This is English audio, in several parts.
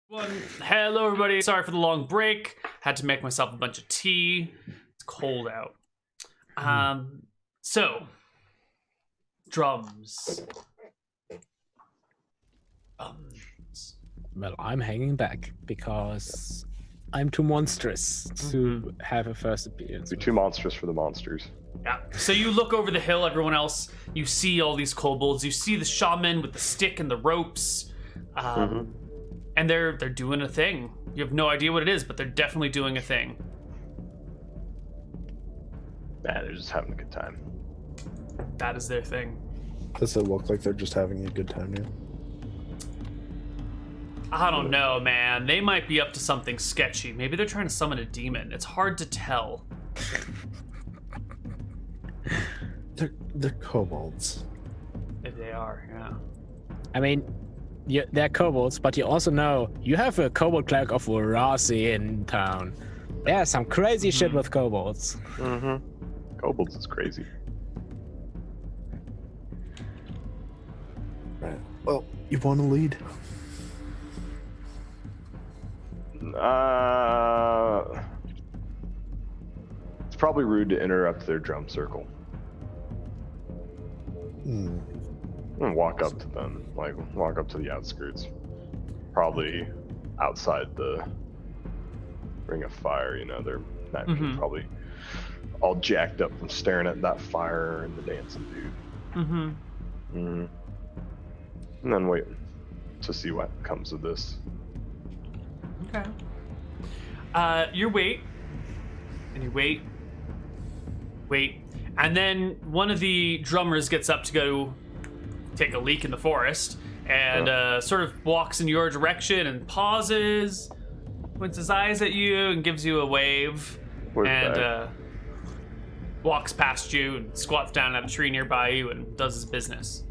Hello everybody, sorry for the long break. Had to make myself a bunch of tea. It's cold out. So drums. Well, I'm hanging back because I'm too monstrous to have a first appearance. You're too monstrous for the monsters. Yeah. So you look over the hill, everyone else, you see all these kobolds, you see the shaman with the stick and the ropes. And they're doing a thing. You have no idea what it is, but they're definitely doing a thing. Nah, they're just having a good time. That is their thing. Does it look like they're just having a good time now? I don't know, man. They might be up to something sketchy. Maybe they're trying to summon a demon. It's hard to tell. They're kobolds. If they are, yeah. I mean, they're kobolds, but you also know you have a kobold cleric of Warasi in town. There's some crazy shit with kobolds. Kobolds is crazy. Right. Well, you want to lead? It's probably rude to interrupt their drum circle. I'm gonna walk up to them, walk up to the outskirts. Probably outside the ring of fire, they're probably all jacked up from staring at that fire and the dancing dude. And then wait to see what comes of this. Okay. You wait. And you wait. And then one of the drummers gets up to go take a leak in the forest and sort of walks in your direction and pauses, points his eyes at you and gives you a wave. Where's and that? Walks past you and squats down at a tree nearby you and does his business.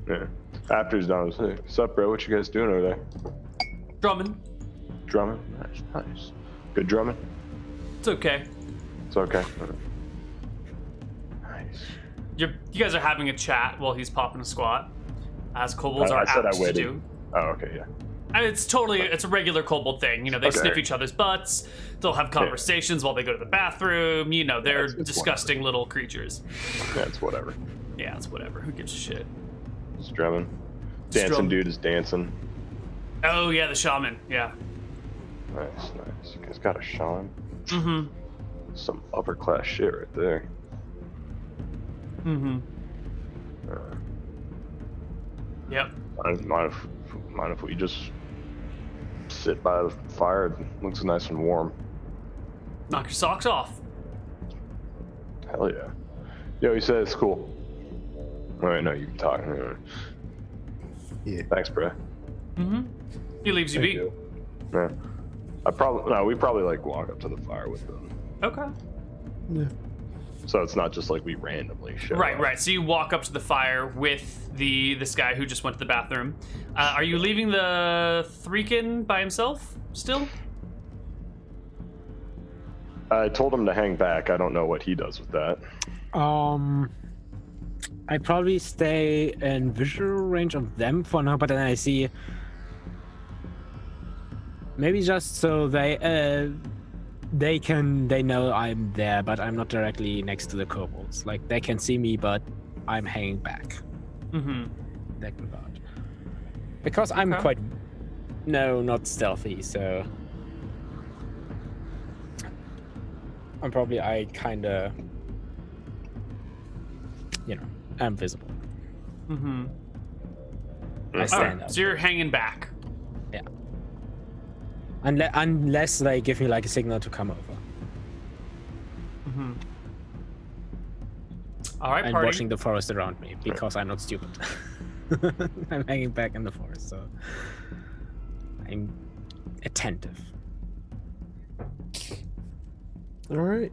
Yeah. After he's done, hey, what's up, bro? What you guys doing over there? Drumming. Drumming? Nice. Good drumming? It's okay. It's okay. Nice. You guys are having a chat while he's popping a squat, as kobolds are I apt to waited. do. Oh, okay, yeah. And it's a regular kobold thing. They sniff each other's butts. They'll have conversations while they go to the bathroom. They're it's disgusting little creatures. Yeah, it's whatever. Yeah, it's whatever. Who gives a shit? It's drumming. Dancing dude is dancing. Oh yeah, the shaman. Yeah. Nice. You guys got a shaman? Mm-hmm. Some upper class shit right there. Mm-hmm. Yep. Mind if we just sit by the fire? It looks nice and warm. Knock your socks off. Hell yeah. Yo, he said it's cool. All right, no, you can talk. Yeah. Thanks, bro. Mm-hmm. He leaves you be. You. Yeah. We probably walk up to the fire with them. Okay. Yeah. So it's not just we randomly show up. Right. So you walk up to the fire with this guy who just went to the bathroom. Are you leaving the Threekin by himself still? I told him to hang back. I don't know what he does with that. I probably stay in visual range of them for now, but then I see maybe just so they know I'm there, but I'm not directly next to the kobolds. They can see me, but I'm hanging back. Mm-hmm. That regard. Because I'm not stealthy, so I'm visible. Mm-hmm. I stand up. So you're hanging back. Yeah. Unless they give me a signal to come over. Mm-hmm. All right, and party. watching the forest around me because I'm not stupid. I'm hanging back in the forest, so I'm attentive. All right.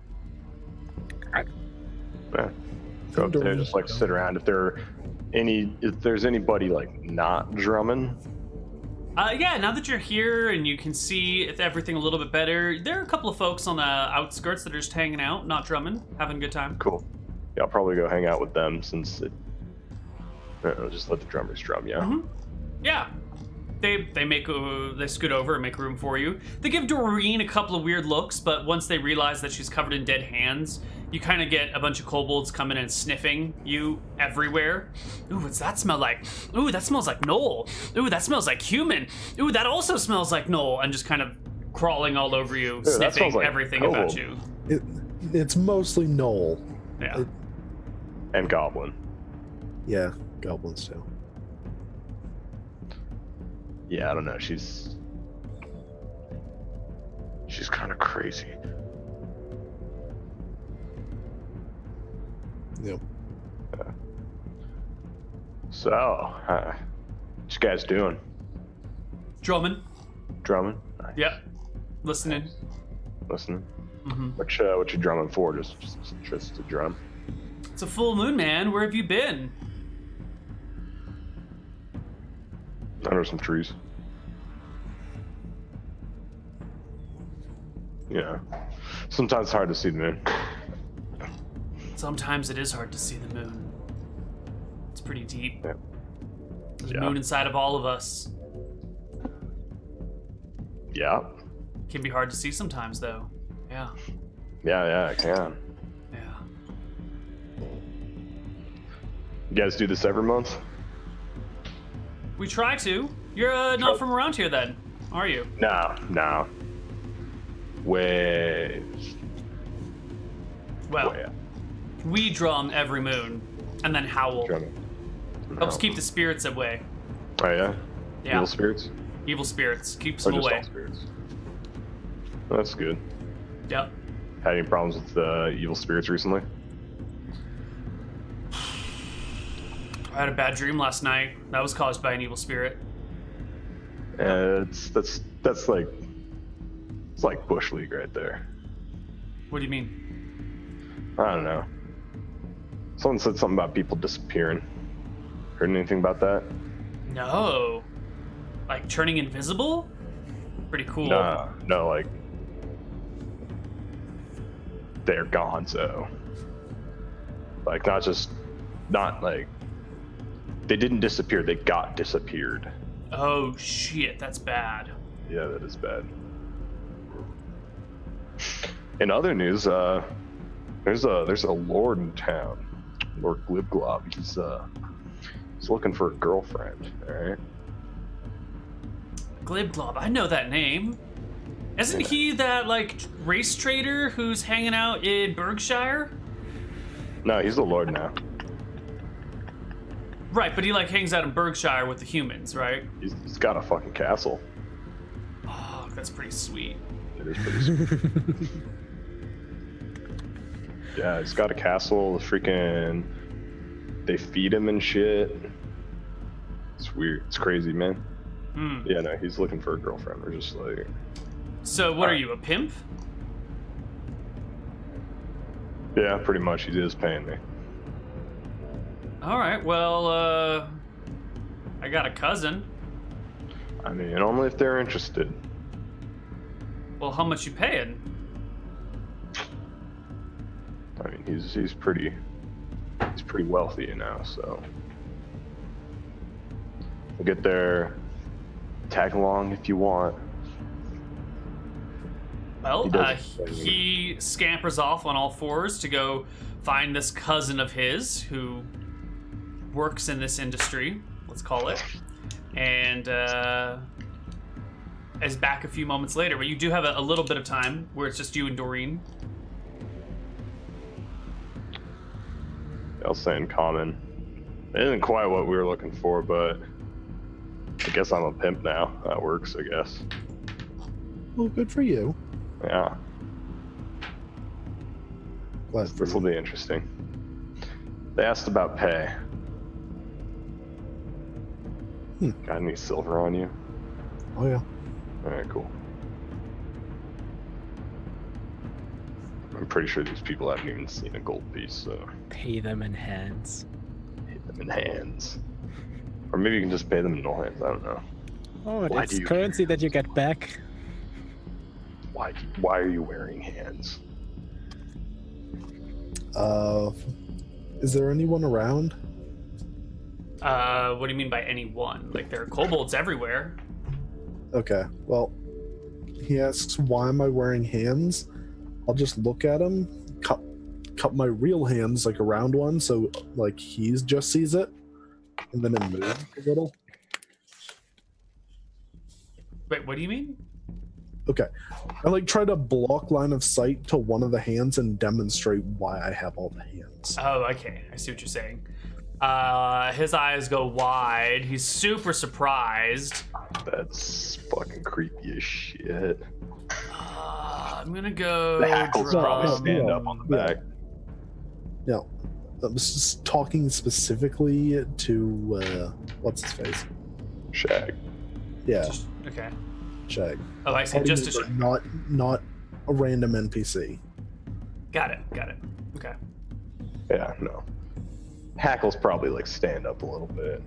Yeah. Go up there, just sit around. If there's anybody not drumming. Yeah, now that you're here and you can see everything a little bit better, there are a couple of folks on the outskirts that are just hanging out, not drumming, having a good time. Cool. Yeah, I'll probably go hang out with them since just let the drummers drum, yeah? Mm-hmm. Yeah. They scoot over and make room for you. They give Doreen a couple of weird looks, but once they realize that she's covered in dead hands, you kind of get a bunch of kobolds coming and sniffing you everywhere. Ooh, what's that smell like? Ooh, that smells like Noel. Ooh, that smells like human. Ooh, that also smells like Noel. And just kind of crawling all over you, sniffing like everything kobold. about you. It's mostly Noel. Yeah. And Goblin. Yeah, goblins too. Yeah, I don't know. She's kind of crazy. Yep. So, what you guys doing? Drumming. Drumming? Nice. Yep. Listening. Listening. Mm-hmm. What you drumming for? Just to drum? It's a full moon, man. Where have you been? Under some trees. Yeah. Sometimes it's hard to see the moon. Sometimes it is hard to see the moon. It's pretty deep. Yeah. There's a Yeah. moon inside of all of us. Yeah. Can be hard to see sometimes, though. Yeah. Yeah, I can. Yeah. You guys do this every month? We try to. You're not from around here, then, are you? No. Way. Well, Way. we drum every moon and then howl. Drumming. Helps keep the spirits away. Oh yeah. Yeah. Evil spirits. Evil spirits. Keeps Or them just away. all spirits. That's good. Yep. Had any problems with evil spirits recently? I had a bad dream last night. That was caused by an evil spirit. That's like it's like Bush League right there. What do you mean? I don't know. Someone said something about people disappearing. Heard anything about that? No. Like turning invisible? Pretty cool. No, like they're gone. So, like, not like they didn't disappear. They got disappeared. Oh shit, that's bad. Yeah, that is bad. In other news, there's a lord in town, Lord Glibglob. He's looking for a girlfriend. All right. Glibglob, I know that name. Isn't he that like race trader who's hanging out in Berkshire? No, he's the lord now. Right, but he like hangs out in Berkshire with the humans, right? He's got a fucking castle. Oh, that's pretty sweet. It is pretty sweet. Yeah, he's got a castle. Freaking, they feed him and shit. It's weird. It's crazy, man. Hmm. Yeah, no, he's looking for a girlfriend. We're just like, So what are you, a pimp? yeah, pretty much. He is paying me. All right, well, I got a cousin. I mean, only if they're interested. Well, how much you paying? I mean, he's pretty wealthy, you know. So we'll get there. Tag along if you want. Well, He he scampers off on all fours to go find this cousin of his who works in this industry, let's call it, and is back a few moments later. But you do have a little bit of time where it's just you and Doreen. I'll say in common. It isn't quite what we were looking for, but I guess I'm a pimp now. That works, I guess. Well, good for you. Yeah, Glad for this will you. be interesting. They asked about pay. Got any silver on you? Oh yeah. All right, cool. I'm pretty sure these people haven't even seen a gold piece, so Pay them in hands. hit them in hands. Or maybe you can just pay them in no hands. I don't know. Oh, Why it's do you currency that you get back. Why are you wearing hands? Is there anyone around? What do you mean by anyone? Like there are kobolds everywhere. Okay, well, he asks, why am I wearing hands? I'll just look at him, cut my real hands, like, around one, so, like, he just sees it, and then it moves a little. Wait, what do you mean? Okay. I, like, try to block line of sight to one of the hands and demonstrate why I have all the hands. Oh, okay. I see what you're saying. His eyes go wide. He's super surprised. That's fucking creepy as shit. I'm gonna go. The hackles probably drum. stand up on the back. No. I was just talking specifically to, what's his face? Shag. Yeah, Okay. Shag. Oh, I see. Party Just a member, not a random NPC. Got it. Okay. Yeah, no. Hackles probably like stand up a little bit.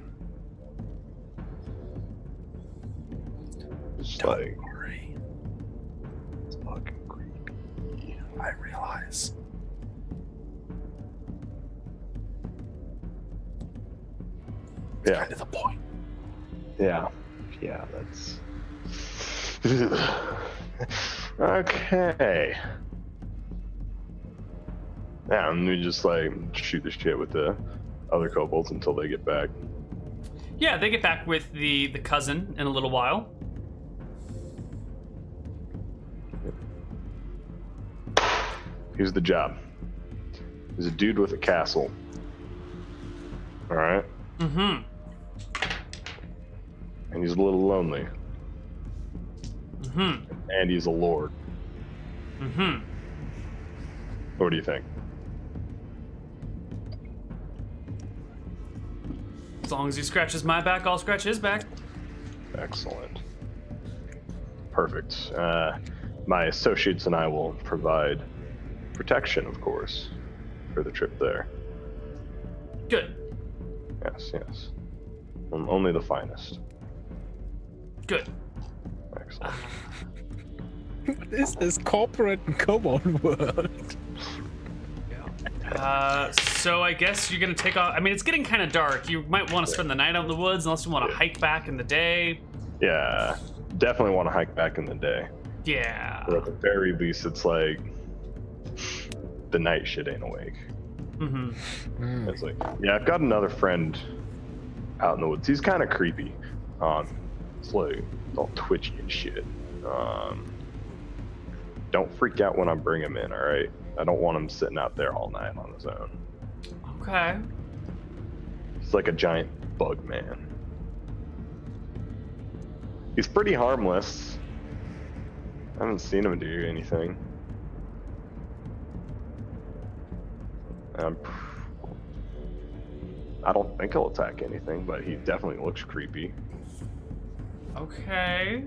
Just Don't like worry. it's fucking creepy. I realize. Yeah, Kind of the point. yeah, that's okay. Yeah, and we just like shoot the shit with the other kobolds until they get back. Yeah, they get back with the cousin in a little while. Here's the job. There's a dude with a castle. All right. Mm-hmm. And he's a little lonely. Mm-hmm. And he's a lord. Mm-hmm. What do you think? As long as he scratches my back, I'll scratch his back. Excellent. Perfect. My associates and I will provide protection, of course, for the trip there. Good. Yes. Only the finest. Good. Excellent. What is this corporate kobold world? So I guess you're gonna take off. I mean, it's getting kind of dark. You might want to spend the night out in the woods, unless you want to hike back in the day. Yeah, definitely want to hike back in the day. Yeah. Or at the very least, it's like the night shit ain't awake. Mm-hmm. It's like, yeah, I've got another friend out in the woods. He's kind of creepy. It's like all twitchy and shit. Don't freak out when I bring him in, all right? I don't want him sitting out there all night on his own. Okay. He's like a giant bug man. He's pretty harmless. I haven't seen him do anything. I don't think he'll attack anything, but he definitely looks creepy. Okay.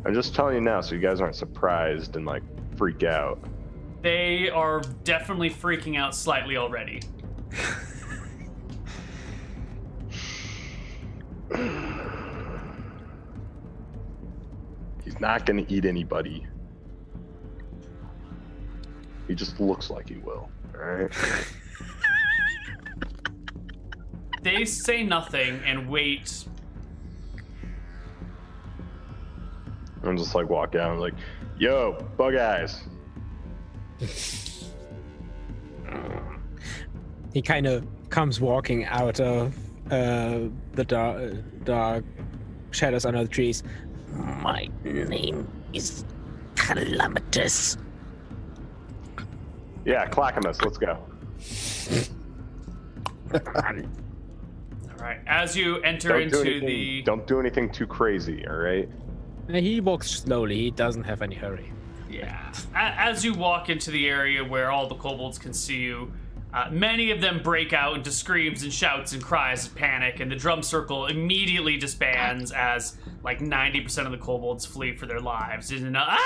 I'm just telling you now so you guys aren't surprised and like freak out. They are definitely freaking out slightly already. He's not gonna eat anybody. He just looks like he will, alright? They say nothing and wait. I'm just like walk out and like, yo, bug eyes. He kind of comes walking out of the dark shadows under the trees. My name is Calamitous. Yeah, Clackamus, let's go. All right. As you enter Don't do anything too crazy, alright? He walks slowly. He doesn't have any hurry. Yeah. As you walk into the area where all the kobolds can see you, many of them break out into screams and shouts and cries of panic, and the drum circle immediately disbands as like 90% of the kobolds flee for their lives. And monster!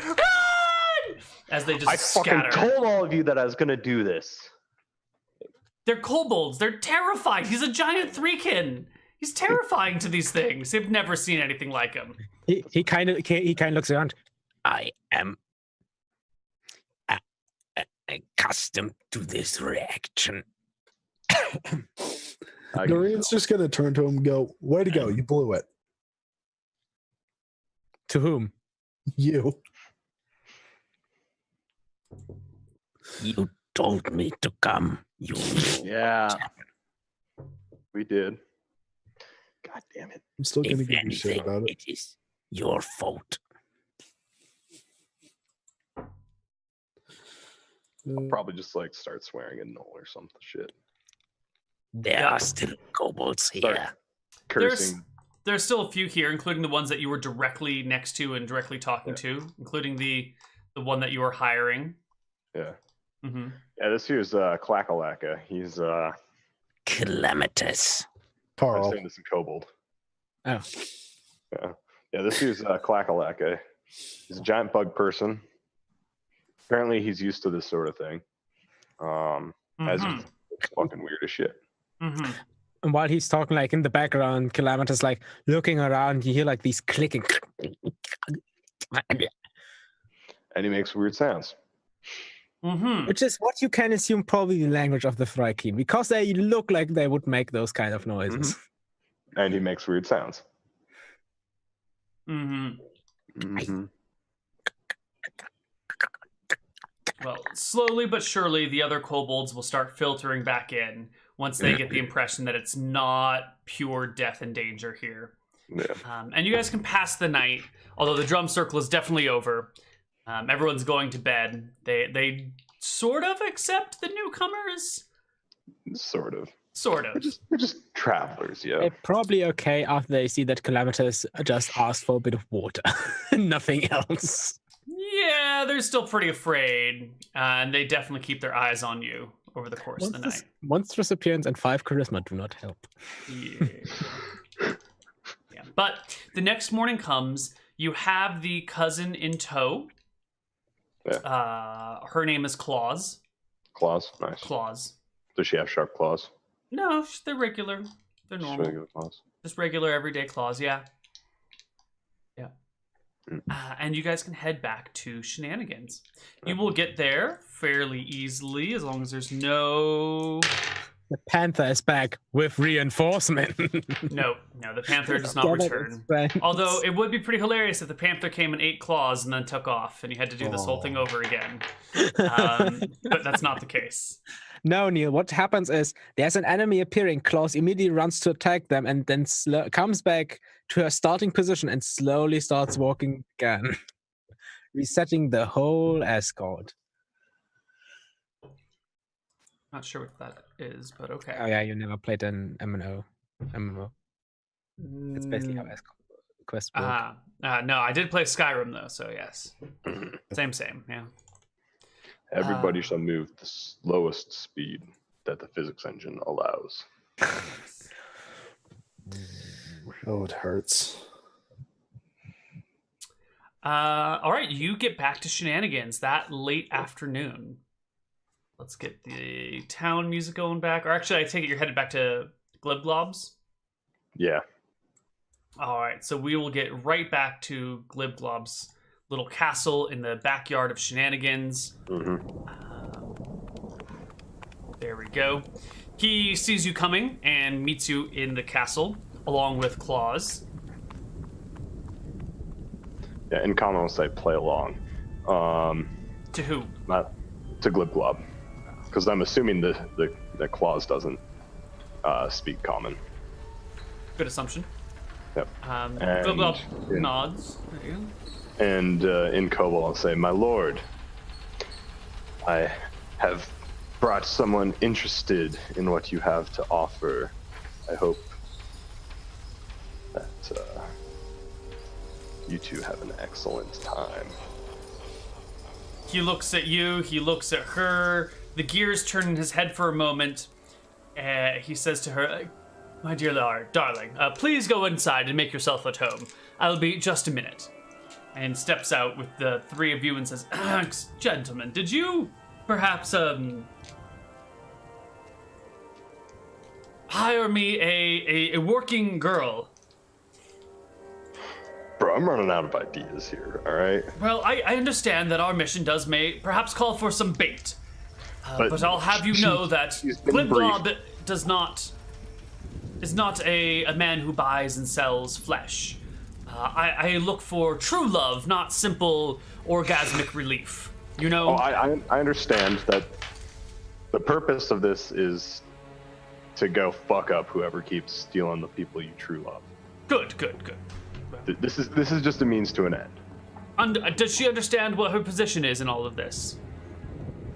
Run! As they just scatter. fucking told all of you that I was gonna do this. They're kobolds. They're terrified. He's a giant threekin. He's terrifying to these things. They've never seen anything like him. He kind of looks around. I am accustomed to this reaction. Doreen's just gonna turn to him and go, "Way to go! You blew it." To whom? You. You told me to come. You. Yeah. We did. God damn it. I'm still gonna If give you shit anything, about it. it is your fault. Probably just like start swearing at Noel or some shit. There are still kobolds Start here. cursing. There's still a few here, including the ones that you were directly next to and directly talking to, including the one that you were hiring. Yeah. Mm-hmm. Yeah, this here's Clackalacka. He's Calamitous. I'm Carl. saying this in Kobold. Oh. Yeah, this here's Clackalacka. He's a giant bug person. Apparently he's used to this sort of thing. As it's fucking weird as shit. Mm-hmm. And while he's talking, like in the background, Calamitous like looking around. You hear like these clicking. And he makes weird sounds. Mm-hmm. Which is what you can assume probably the language of the Freikin, because they look like they would make those kind of noises. And he makes weird sounds. Mm-hmm. Well, slowly but surely, the other kobolds will start filtering back in once they get the impression that it's not pure death and danger here. Yeah. And you guys can pass the night, although the drum circle is definitely over. Everyone's going to bed. They sort of accept the newcomers. Sort of. Sort of. We're just travelers, yeah. They're probably okay after they see that Calamitous just asked for a bit of water. Nothing else. Yeah, they're still pretty afraid. And they definitely keep their eyes on you over the course of the night. Monstrous appearance and 5 charisma do not help. Yeah. Yeah. But the next morning comes, you have the cousin in tow. Yeah. Her name is Claus. Claws, nice. Claus. Does she have sharp claws? No, they're regular. They're Just normal. regular claws. Just regular everyday claws, yeah. Yeah. Mm. And you guys can head back to Shenanigans. You will get there fairly easily as long as there's no... The Panther is back with reinforcement. No, the Panther does not return. Although it would be pretty hilarious if the Panther came and ate claws and then took off and you had to do this whole thing over again. But that's not the case. No, Neal, what happens is there's an enemy appearing. Claus immediately runs to attack them and then comes back to her starting position and slowly starts walking again, resetting the whole escort. Not sure what that is, but okay. Oh yeah, you never played an MMO. It's basically how escort quest work. No, I did play Skyrim though, so yes. Same, yeah. Everybody shall move the slowest speed that the physics engine allows. Oh, it hurts. All right, you get back to Shenanigans that late afternoon. Let's get the town music going back. Or actually, I take it you're headed back to Glibglob's? Yeah. All right, so we will get right back to Glibglob's little castle in the backyard of Shenanigans. There we go. He sees you coming and meets you in the castle, along with Claus. Yeah, in common, I'll say play along. To who? Not to Glibglob. Because I'm assuming the Claus doesn't speak common. Good assumption. Yep. Glibglob nods. There you go. And in Kobold, I'll say, "My lord, I have brought someone interested in what you have to offer. I hope that you two have an excellent time." He looks at you, he looks at her. The gears turn in his head for a moment. He says to her, "My dear darling, please go inside and make yourself at home. I'll be just a minute." And steps out with the three of you and says, "Gentlemen, did you perhaps hire me a working girl?" Bro, I'm running out of ideas here, all right? Well, I understand that our mission may perhaps call for some bait. But I'll have you know that she's been Glibglob does not is not a man who buys and sells flesh. I look for true love, not simple orgasmic relief. You know? Oh, I understand that the purpose of this is to go fuck up whoever keeps stealing the people you true love. Good. This is just a means to an end. Does she understand what her position is in all of this?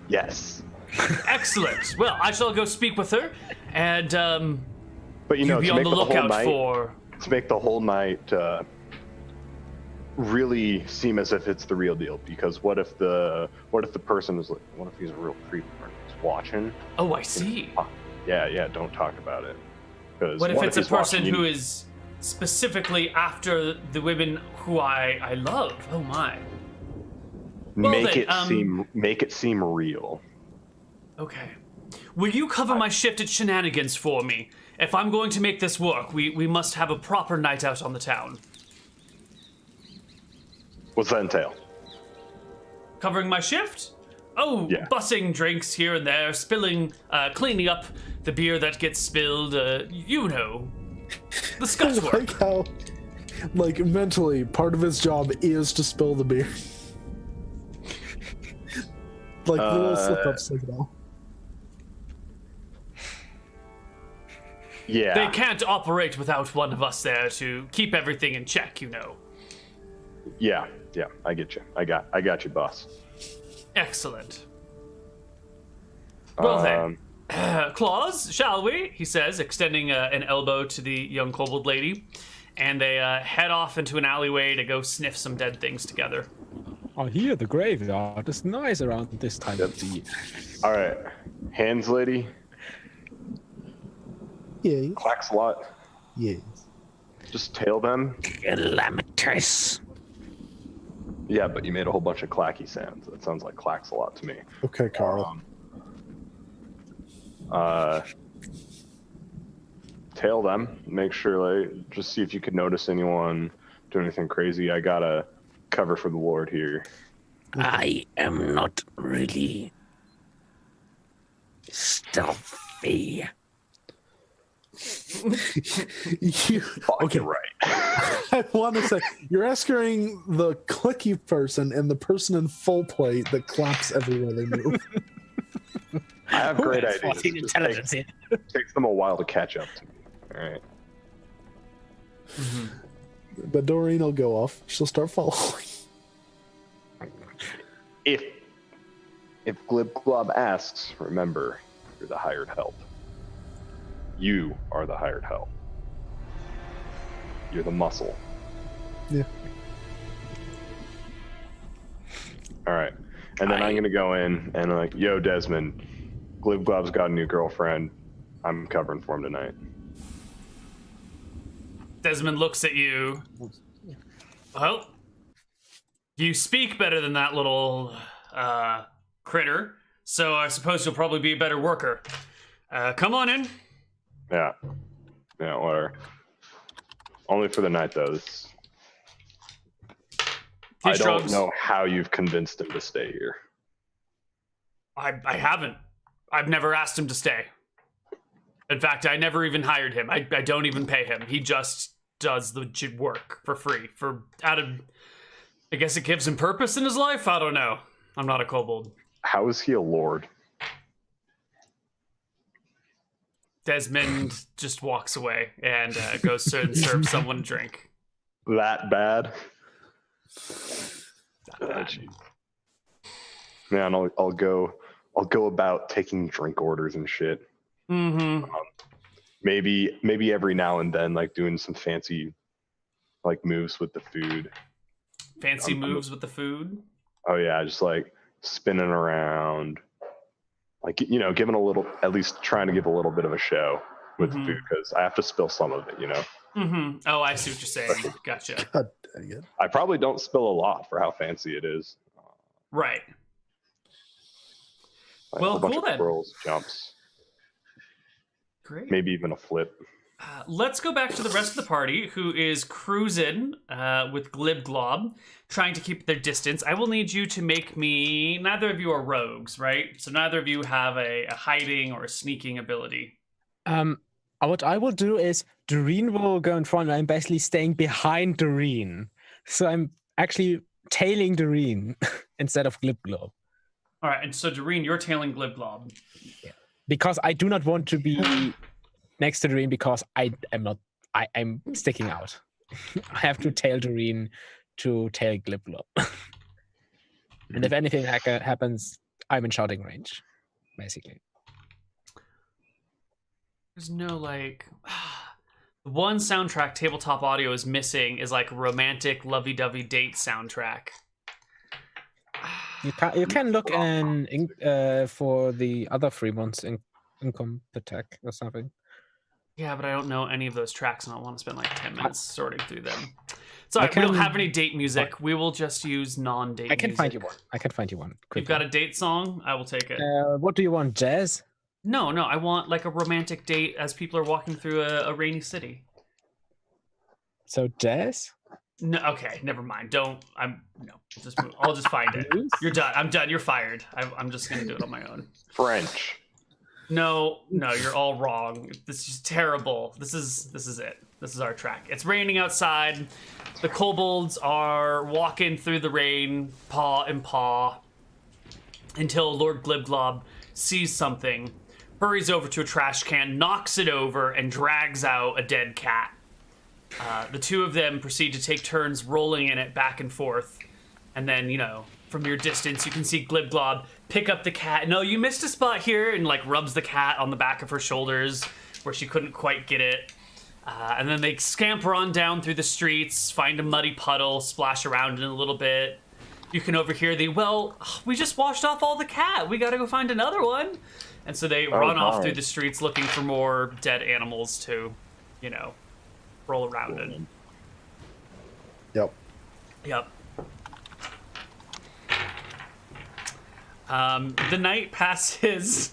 Yes. Excellent. Well, I shall go speak with her, and But you know, be to on make the the whole lookout night, for. to make the whole night really seem as if it's the real deal. Because what if the person is like, what if he's a real creep and he's watching? Oh, I see. Yeah. Don't talk about it. 'Cause What if it's a he's watching person you- who is specifically after the women who I love? Oh my. Well make then, it seem real? Okay. Will you cover my shift at Shenanigans for me? If I'm going to make this work, we must have a proper night out on the town. What's that entail? Covering my shift? Oh, Yeah. bussing drinks here and there, cleaning up the beer that gets spilled, you know. The scuts work. Like how, like mentally, part of his job is to spill the beer. Like little slip-ups, like that. Yeah. They can't operate without one of us there to keep everything in check, you know. Yeah. I get you. I got you, boss. Excellent. Well then, Claus, shall we? He says, extending an elbow to the young kobold lady. And they head off into an alleyway to go sniff some dead things together. I hear the graveyard is nice around this time of the year. All right, hands, lady. Yeah. Clacks a lot. Yes. Just tail them. Calamitous. Yeah, but you made a whole bunch of clacky sounds. That sounds like clacks a lot to me. Okay, Carl. Tail them. Make sure, like, just see if you could notice anyone do anything crazy. I gotta cover for the Lord here. I am not really stealthy. You, Okay, right. I want to say you're asking the clicky person and the person in full plate that claps everywhere they move. I have great Who has ideas. 14 It just intelligence here? takes them a while to catch up to me. All right. But Doreen will go off. She'll start following. If Glibglob asks, remember, you're the hired help. You are the hired help. You're the muscle. Yeah. All right. And then I'm going to go in and I'm like, yo, Desmond, Glibglob's got a new girlfriend. I'm covering for him tonight. Desmond looks at you. Well, you speak better than that little critter, so I suppose you'll probably be a better worker. Come on in. Yeah. Yeah, whatever. Only for the night, though. He I don't shrugs. know how you've convinced him to stay here. I haven't. I've never asked him to stay. In fact, I never even hired him. I don't even pay him. He just does the work for free. I guess it gives him purpose in his life? I don't know. I'm not a kobold. How is he a lord? Desmond just walks away and goes to and serve someone a drink. That bad? Man, I'll go about taking drink orders and shit. Mm-hmm. Maybe every now and then, like doing some fancy, like moves with the food. Fancy moves with the food. Oh yeah, just like spinning around, like giving a little, at least trying to give a little bit of a show with the food because I have to spill some of it, Mm-hmm. Oh, I see what you're saying. Gotcha. God dang it. I probably don't spill a lot for how fancy it is. Right. Like Well, a bunch cool of then. twirls, jumps, Great. maybe even a flip. Let's go back to the rest of the party, who is cruising with Glibglob, trying to keep their distance. I will need you to make me... Neither of you are rogues, right? So neither of you have a hiding or a sneaking ability. What I will do is Doreen will go in front. And I'm basically staying behind Doreen, so I'm actually tailing Doreen instead of Glibglob. All right, and so Doreen, you're tailing Glibglob. Because I do not want to be next to Doreen because I'm sticking out. I have to tail Doreen to tail Glibglob. And if anything happens, I'm in shouting range, basically. There's no like the one soundtrack tabletop audio is missing is like romantic lovey-dovey date soundtrack. You can look for the other 3 months in Computech or something. Yeah, but I don't know any of those tracks, and I want to spend like 10 minutes sorting through them. Sorry, we don't have any date music. We will just use non-date music. I can find you one. Quickly. You've got a date song? I will take it. What do you want, jazz? No, I want like a romantic date as people are walking through a rainy city. So jazz? No, okay, never mind. I'll just find it. You're done. I'm done. You're fired. I'm just gonna do it on my own. French. No, you're all wrong. This is terrible. This is it. This is our track. It's raining outside. The kobolds are walking through the rain, paw in paw, until Lord Glibglob sees something, hurries over to a trash can, knocks it over, and drags out a dead cat. The two of them proceed to take turns rolling in it back and forth. And then, from your distance, you can see Glibglob pick up the cat. No, you missed a spot here, and like rubs the cat on the back of her shoulders where she couldn't quite get it. And then they scamper on down through the streets, find a muddy puddle, splash around in a little bit. You can overhear we just washed off all the cat. We gotta go find another one. And so they run off through the streets looking for more dead animals to, roll around in. Yep. The night passes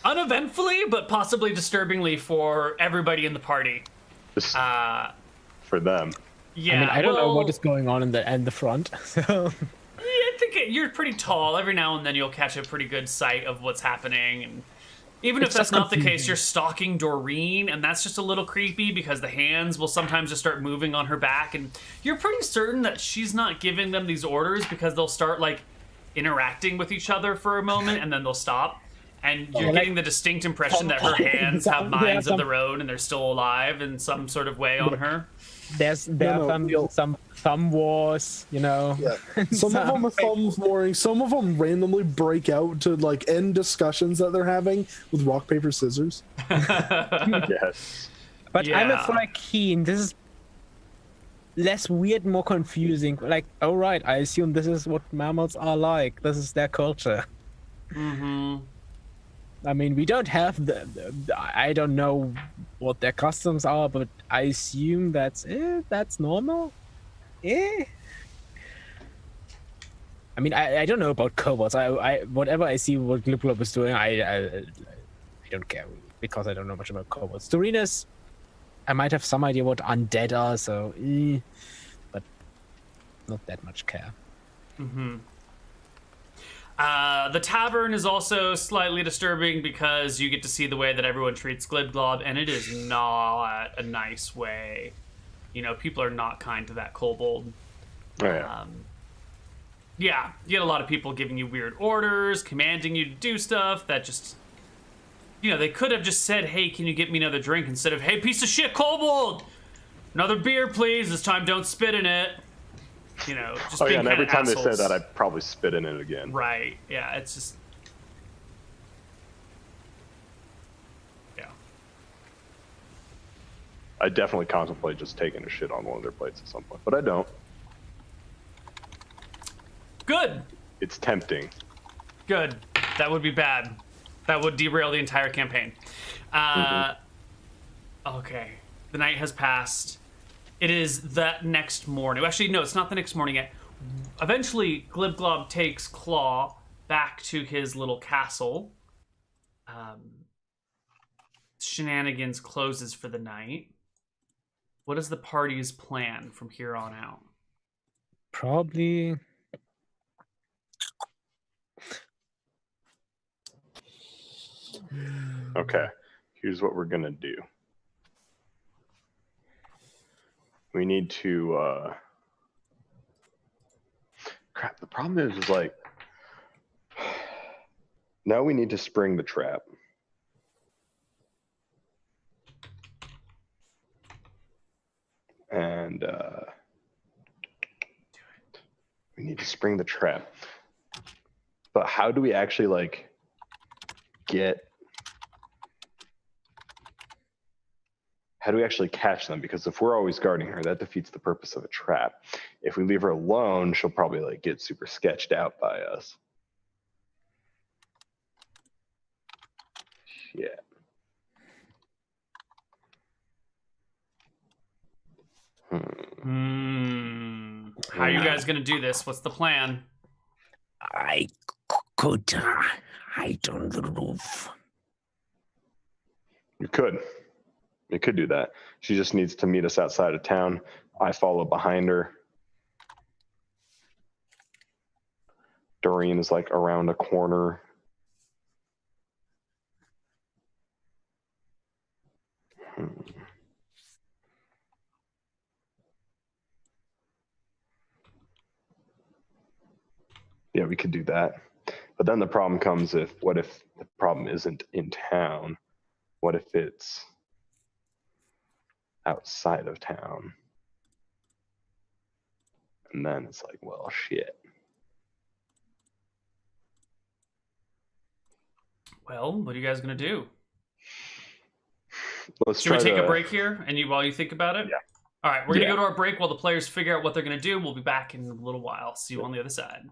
uneventfully, but possibly disturbingly for everybody in the party. For them. Yeah, I don't know what is going on in the front. So. Yeah, I think you're pretty tall. Every now and then you'll catch a pretty good sight of what's happening, and even if that's not the case, you're stalking Doreen, and that's just a little creepy because the hands will sometimes just start moving on her back, and you're pretty certain that she's not giving them these orders because they'll start like interacting with each other for a moment and then they'll stop. And you're getting the distinct impression that her hands have minds of their own and they're still alive in some sort of way on her. There are some thumb wars, Yeah. Some of them are thumbs warring. Some of them randomly break out to like end discussions that they're having with rock, paper, scissors. Yes. But yeah. I'm afraid keen. This is less weird, more confusing. Like, oh right, I assume this is what mammals are like. This is their culture. Mm-hmm. I mean, we don't have I don't know what their customs are, but I assume that's normal. I mean, I don't know about kobolds. I whatever I see what Glibglob is doing, I don't care because I don't know much about kobolds. Dorenas, I might have some idea what undead are, so but not that much care. Mm-hmm. The tavern is also slightly disturbing because you get to see the way that everyone treats Glibglob, and it is not a nice way. People are not kind to that kobold. Oh, yeah. Yeah, you get a lot of people giving you weird orders, commanding you to do stuff that just... they could have just said, hey, can you get me another drink, instead of, hey, piece of shit, kobold! Another beer, please. This time don't spit in it. Just being and every time assholes. they say that, I'd probably spit in it again. Right, yeah, it's just... Yeah. I definitely contemplate just taking a shit on one of their plates at some point, but I don't. Good! It's tempting. Good. That would be bad. That would derail the entire campaign. Okay. The night has passed. It is that next morning. Actually, no, it's not the next morning yet. Eventually, Glibglob takes Claw back to his little castle. Shenanigans closes for the night. What is the party's plan from here on out? Probably... Okay. here's what we're gonna do. We need to crap, the problem is like now we need to spring the trap. And we need to spring the trap. But how do we actually like how do we actually catch them? Because if we're always guarding her, that defeats the purpose of a trap. If we leave her alone, she'll probably like get super sketched out by us. Yeah. How are you guys gonna do this? What's the plan? I could hide on the roof. You could do that. She just needs to meet us outside of town. I follow behind her. Doreen is like around a corner. Yeah, we could do that. But then the problem comes what if the problem isn't in town? What if it's outside of town? And then it's like, well, shit. Well, what are you guys gonna do? Should we take a break here and while you think about it? Yeah. All right, we're gonna go to our break while the players figure out what they're gonna do. We'll be back in a little while. See you on the other side.